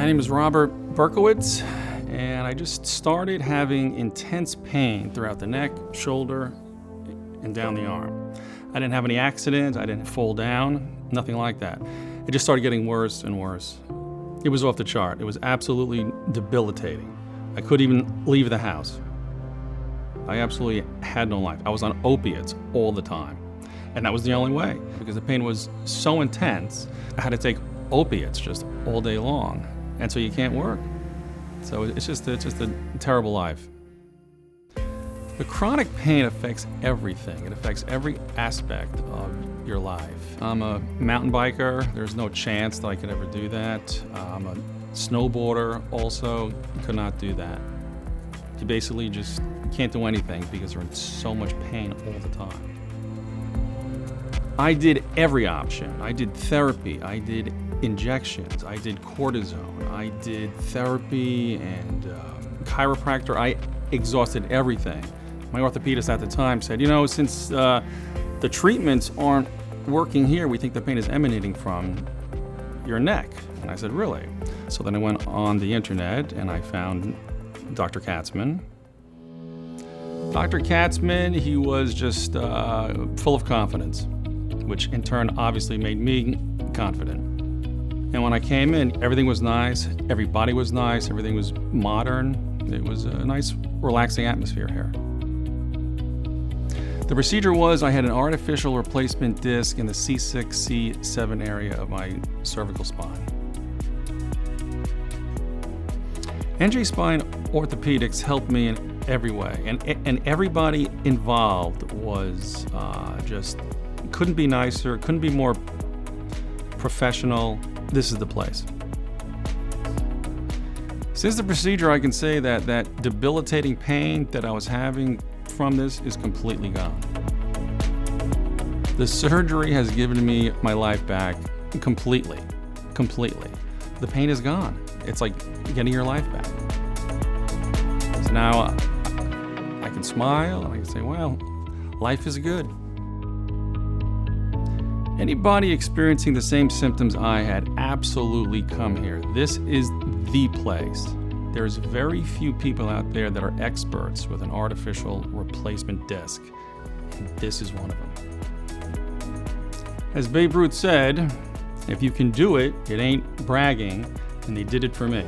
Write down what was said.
My name is Robert Berkowitz, and I just started having intense pain throughout the neck, shoulder, and down the arm. I didn't have any accidents, I didn't fall down, nothing like that. It just started getting worse and worse. It was off the chart. It was absolutely debilitating. I couldn't even leave the house. I absolutely had no life. I was on opiates all the time. And that was the only way, because the pain was so intense, I had to take opiates just all day long. And so you can't work. So it's just a terrible life. The chronic pain affects everything. It affects every aspect of your life. I'm a mountain biker. There's no chance that I could ever do that. I'm a snowboarder also, could not do that. You basically just can't do anything because you're in so much pain all the time. I did every option. I did therapy, I did injections, I did cortisone, I did therapy and chiropractor. I exhausted everything. My orthopedist at the time said, since the treatments aren't working here, we think the pain is emanating from your neck. And I said, really? So then I went on the internet and I found Dr. Katzman. Dr. Katzman, he was just full of confidence, which in turn obviously made me confident. And when I came in, everything was nice, everybody was nice, everything was modern. It was a nice, relaxing atmosphere here. The procedure was I had an artificial replacement disc in the C6, C7 area of my cervical spine. NJ Spine Orthopedics helped me in every way, and everybody involved was just couldn't be nicer, couldn't be more professional. This is the place. Since the procedure, I can say that debilitating pain that I was having from this is completely gone. The surgery has given me my life back completely. The pain is gone. It's like getting your life back. So now I can smile and I can say, well, life is good. Anybody experiencing the same symptoms I had, absolutely come here. This is the place. There's very few people out there that are experts with an artificial replacement disc, and this is one of them. As Babe Ruth said, if you can do it, it ain't bragging, and they did it for me.